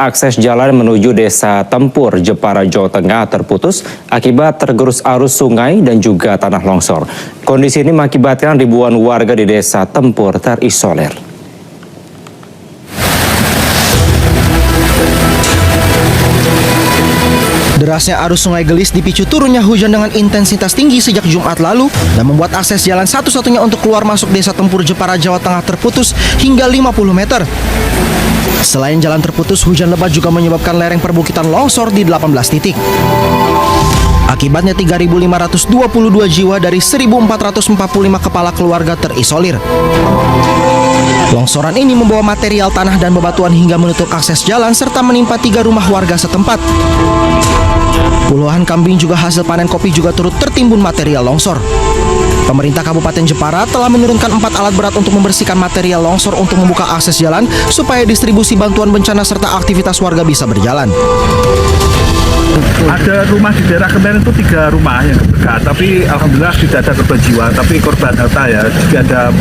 akses jalan menuju Desa Tempur, Jepara, Jawa Tengah terputus akibat tergerus arus sungai dan juga tanah longsor. Kondisi ini mengakibatkan ribuan warga di Desa Tempur terisolir. Derasnya arus Sungai Gelis dipicu turunnya hujan dengan intensitas tinggi sejak Jumat lalu dan membuat akses jalan satu-satunya untuk keluar masuk Desa Tempur, Jepara, Jawa Tengah terputus hingga 50 meter. Selain jalan terputus, hujan lebat juga menyebabkan lereng perbukitan longsor di 18 titik. Akibatnya 3.522 jiwa dari 1.445 kepala keluarga terisolir. Longsoran ini membawa material tanah dan bebatuan hingga menutup akses jalan serta menimpa 3 rumah warga setempat. Puluhan kambing juga hasil panen kopi juga turut tertimbun material longsor. Pemerintah Kabupaten Jepara telah menurunkan 4 alat berat untuk membersihkan material longsor untuk membuka akses jalan supaya distribusi bantuan bencana serta aktivitas warga bisa berjalan. Ada rumah di daerah Kemeren itu 3 rumah yang dekat, tapi alhamdulillah tidak ada korban jiwa, tapi korban harta ya. Jadi ada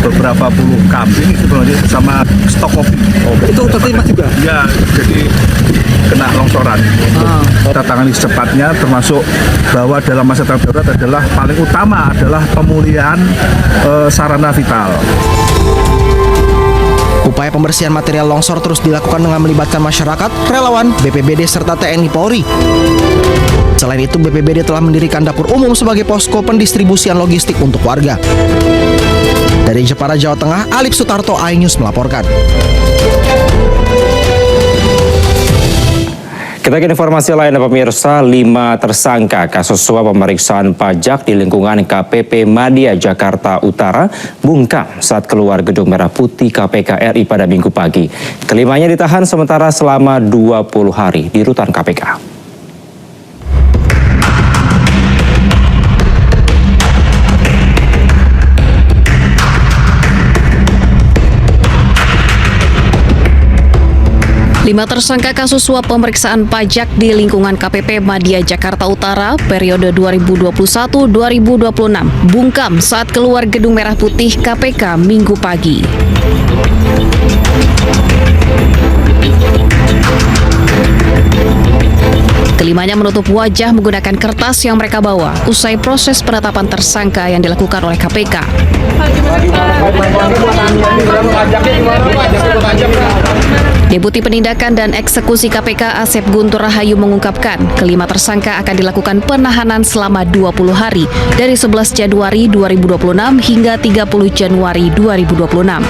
beberapa puluh kambing sebenarnya sama stok kopi. Itu tertimpa juga? Ya, jadi kena longsoran. Kita tangani secepatnya, termasuk bahwa dalam masa darurat adalah paling utama adalah pemulihan sarana vital. Upaya pembersihan material longsor terus dilakukan dengan melibatkan masyarakat, relawan, BPBD, serta TNI Polri. Selain itu, BPBD telah mendirikan dapur umum sebagai posko pendistribusian logistik untuk warga. Dari Jepara, Jawa Tengah, Alip Sutarto, iNews melaporkan. Kita ke informasi lain, pemirsa. 5 tersangka kasus suap pemeriksaan pajak di lingkungan KPP Madya Jakarta Utara bungkam saat keluar Gedung Merah Putih KPK RI pada Minggu pagi. Kelimanya ditahan sementara selama 20 hari di rutan KPK. Lima tersangka kasus suap pemeriksaan pajak di lingkungan KPP Madya Jakarta Utara periode 2021-2026 bungkam saat keluar Gedung Merah Putih KPK Minggu pagi. Kelimanya menutup wajah menggunakan kertas yang mereka bawa usai proses penetapan tersangka yang dilakukan oleh KPK. Deputi Penindakan dan Eksekusi KPK Asep Guntur Rahayu mengungkapkan kelima tersangka akan dilakukan penahanan selama 20 hari dari 11 Januari 2026 hingga 30 Januari 2026.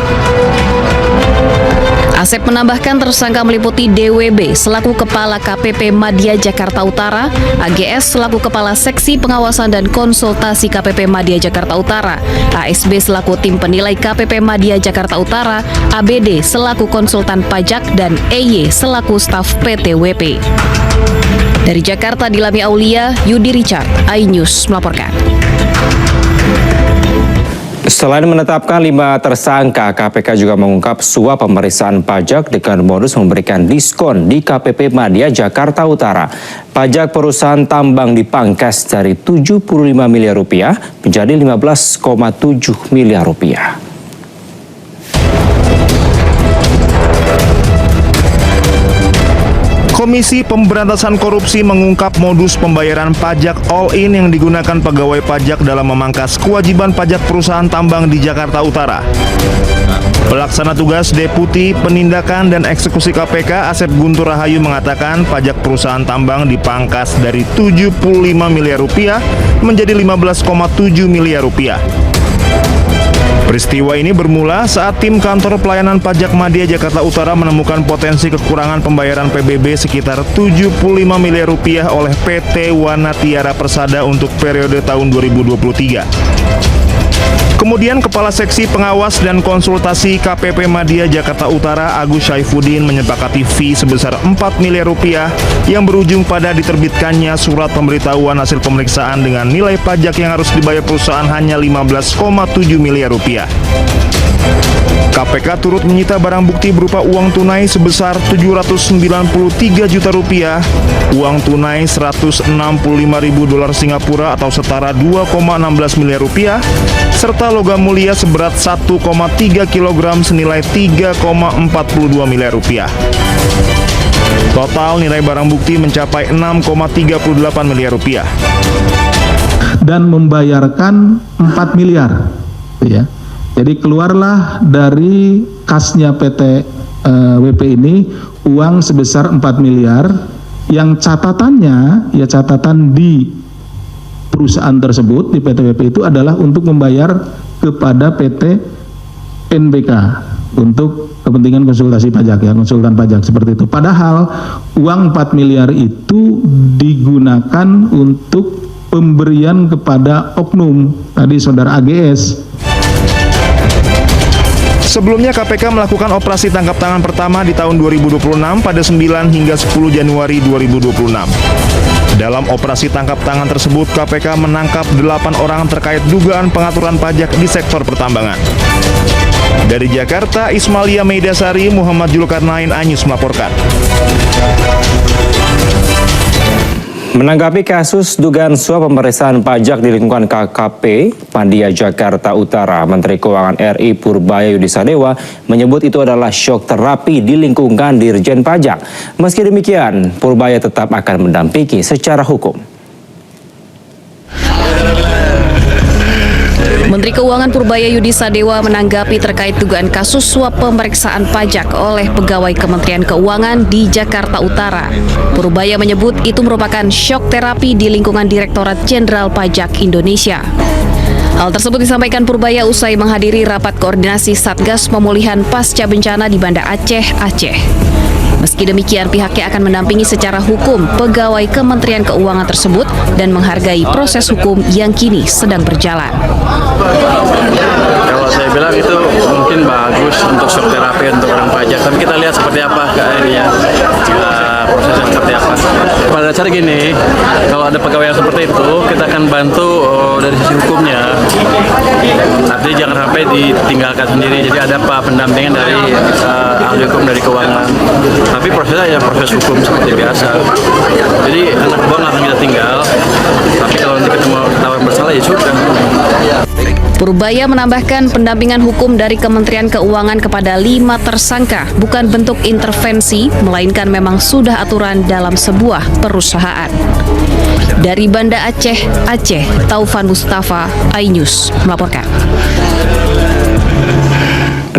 Asep menambahkan tersangka meliputi DWB selaku Kepala KPP Madya Jakarta Utara, AGS selaku Kepala Seksi Pengawasan dan Konsultasi KPP Madya Jakarta Utara, ASB selaku Tim Penilai KPP Madya Jakarta Utara, ABD selaku Konsultan Pajak, dan EY selaku Staf PTWP. Dari Jakarta, Dilami Aulia, Yudi Richard, iNews melaporkan. Selain menetapkan 5 tersangka, KPK juga mengungkap suap pemeriksaan pajak dengan modus memberikan diskon di KPP Madya Jakarta Utara. Pajak perusahaan tambang dipangkas dari 75 miliar rupiah menjadi 15,7 miliar rupiah. Komisi Pemberantasan Korupsi mengungkap modus pembayaran pajak all-in yang digunakan pegawai pajak dalam memangkas kewajiban pajak perusahaan tambang di Jakarta Utara. Pelaksana tugas Deputi Penindakan dan Eksekusi KPK Asep Guntur Rahayu mengatakan pajak perusahaan tambang dipangkas dari 75 miliar rupiah menjadi 15,7 miliar rupiah. Peristiwa ini bermula saat tim kantor pelayanan pajak Madya Jakarta Utara menemukan potensi kekurangan pembayaran PBB sekitar 75 miliar rupiah oleh PT Wanatiara Persada untuk periode tahun 2023. Kemudian Kepala Seksi Pengawas dan Konsultasi KPP Madya Jakarta Utara Agus Syaifuddin menyepakati fee sebesar 4 miliar rupiah yang berujung pada diterbitkannya surat pemberitahuan hasil pemeriksaan dengan nilai pajak yang harus dibayar perusahaan hanya 15,7 miliar rupiah. KPK turut menyita barang bukti berupa uang tunai sebesar 793 juta rupiah, uang tunai 165.000 dolar Singapura atau setara 2,16 miliar rupiah, serta logam mulia seberat 1,3 kg senilai 3,42 miliar rupiah. Total nilai barang bukti mencapai 6,38 miliar rupiah. Dan membayarkan 4 miliar, ya. Jadi keluarlah dari kasnya PT WP ini uang sebesar 4 miliar yang catatannya, ya catatan di perusahaan tersebut di PT WP itu adalah untuk membayar kepada PT NBK untuk kepentingan konsultasi pajak, ya, konsultan pajak seperti itu. Padahal uang 4 miliar itu digunakan untuk pemberian kepada oknum tadi saudara AGS. Sebelumnya KPK melakukan operasi tangkap tangan pertama di tahun 2026 pada 9 hingga 10 Januari 2026. Dalam operasi tangkap tangan tersebut, KPK menangkap 8 orang terkait dugaan pengaturan pajak di sektor pertambangan. Dari Jakarta, Ismalia Meidasari, Muhammad Julkarnain, iNews melaporkan. Menanggapi kasus dugaan suap pemeriksaan pajak di lingkungan KKP Madya Jakarta Utara, Menteri Keuangan RI Purbaya Yudisadewa menyebut itu adalah syok terapi di lingkungan Dirjen Pajak. Meski demikian, Purbaya tetap akan mendampingi secara hukum. Menteri Keuangan Purbaya Yudisadewa menanggapi terkait dugaan kasus suap pemeriksaan pajak oleh pegawai Kementerian Keuangan di Jakarta Utara. Purbaya menyebut itu merupakan syok terapi di lingkungan Direktorat Jenderal Pajak Indonesia. Hal tersebut disampaikan Purbaya usai menghadiri rapat koordinasi Satgas Pemulihan Pasca Bencana di Banda Aceh, Aceh. Meski demikian, pihaknya akan mendampingi secara hukum pegawai Kementerian Keuangan tersebut dan menghargai proses hukum yang kini sedang berjalan. Kalau saya bilang itu mungkin bagus untuk shock terapi untuk orang pajak, tapi kita lihat seperti apa keadaannya, prosesnya seperti apa. Pada dasarnya gini, kalau ada pegawai yang seperti itu, kita akan bantu dari sisi hukumnya. Artinya jangan sampai ditinggalkan sendiri, jadi ada pendampingan dari ahli hukum dari keuangan. Tapi prosesnya ya proses hukum seperti biasa. Jadi anak buah nggak akan kita tinggal, tapi kalau nanti ketemu ketahuan bersalah ya sudah. Purbaya menambahkan pendampingan hukum dari Kementerian Keuangan kepada 5 tersangka bukan bentuk intervensi, melainkan memang sudah aturan dalam sebuah perusahaan. Dari Banda Aceh, Aceh, Taufan Mustafa, iNews melaporkan.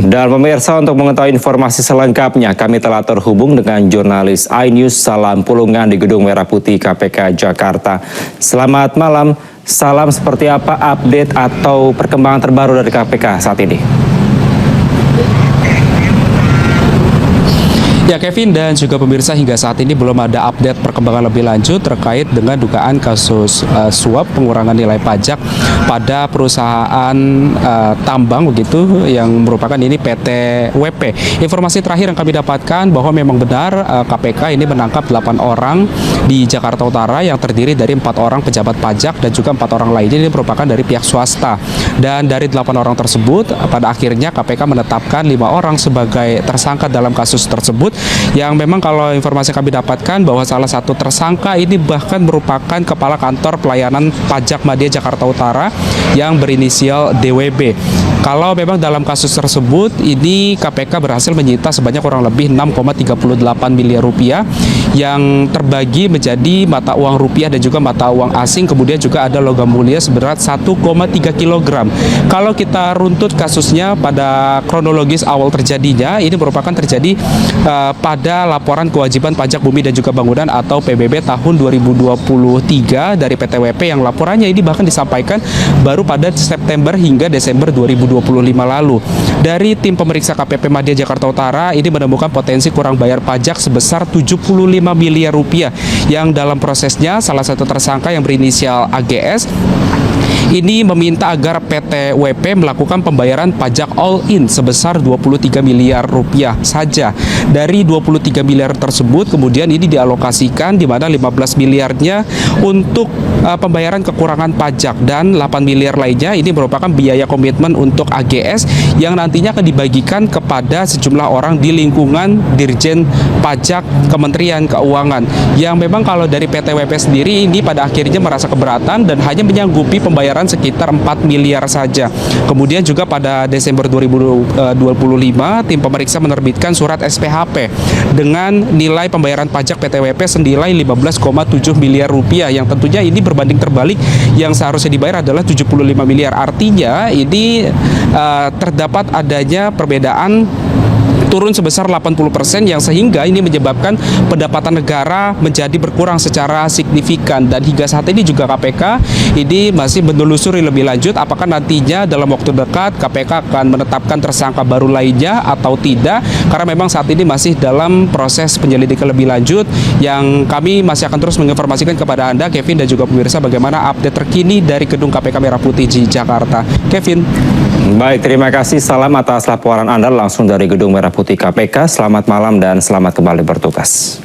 Dan pemirsa, untuk mengetahui informasi selengkapnya, kami telah terhubung dengan jurnalis iNews Salam Pulungan di Gedung Merah Putih KPK Jakarta. Selamat malam, Salam, seperti apa update atau perkembangan terbaru dari KPK saat ini? Ya Kevin dan juga pemirsa, hingga saat ini belum ada update perkembangan lebih lanjut terkait dengan dugaan kasus suap pengurangan nilai pajak pada perusahaan tambang begitu yang merupakan ini PT WP. Informasi terakhir yang kami dapatkan bahwa memang benar KPK ini menangkap 8 orang di Jakarta Utara yang terdiri dari 4 orang pejabat pajak dan juga 4 orang lainnya ini merupakan dari pihak swasta. Dan dari 8 orang tersebut pada akhirnya KPK menetapkan 5 orang sebagai tersangka dalam kasus tersebut, yang memang kalau informasi kami dapatkan bahwa salah satu tersangka ini bahkan merupakan Kepala Kantor Pelayanan Pajak Madya Jakarta Utara yang berinisial DWB. Kalau memang dalam kasus tersebut ini KPK berhasil menyita sebanyak kurang lebih 6,38 miliar rupiah yang terbagi menjadi mata uang rupiah dan juga mata uang asing, kemudian juga ada logam mulia seberat 1,3 kg. Kalau kita runtut kasusnya pada kronologis awal terjadinya, ini merupakan terjadi pada laporan kewajiban pajak bumi dan juga bangunan atau PBB tahun 2023 dari PT WP yang laporannya ini bahkan disampaikan baru pada September hingga Desember 2025 lalu. Dari tim pemeriksa KPP Madya Jakarta Utara ini menemukan potensi kurang bayar pajak sebesar 75 miliar rupiah yang dalam prosesnya salah satu tersangka yang berinisial AGS ini meminta agar PT WP melakukan pembayaran pajak all-in sebesar 23 miliar rupiah saja. Dari 23 miliar tersebut kemudian ini dialokasikan di mana 15 miliarnya untuk pembayaran kekurangan pajak dan 8 miliar lainnya ini merupakan biaya komitmen untuk AGS yang nantinya akan dibagikan kepada sejumlah orang di lingkungan Dirjen Pajak Kementerian Keuangan, yang memang kalau dari PT WP sendiri ini pada akhirnya merasa keberatan dan hanya menyanggupi pembayaran pembayaran sekitar 4 miliar saja. Kemudian juga pada Desember 2025 tim pemeriksa menerbitkan surat SPHP dengan nilai pembayaran pajak PTWP senilai 15,7 miliar rupiah, yang tentunya ini berbanding terbalik, yang seharusnya dibayar adalah 75 miliar. Artinya ini terdapat adanya perbedaan turun sebesar 80%, yang sehingga ini menyebabkan pendapatan negara menjadi berkurang secara signifikan. Dan hingga saat ini juga KPK ini masih menelusuri lebih lanjut apakah nantinya dalam waktu dekat KPK akan menetapkan tersangka baru lainnya atau tidak, karena memang saat ini masih dalam proses penyelidikan lebih lanjut, yang kami masih akan terus menginformasikan kepada Anda, Kevin, dan juga pemirsa, bagaimana update terkini dari gedung KPK Merah Putih di Jakarta. Kevin. Baik, terima kasih. Salam atas laporan Anda langsung dari Gedung Merah Putih KPK. Selamat malam dan selamat kembali bertugas.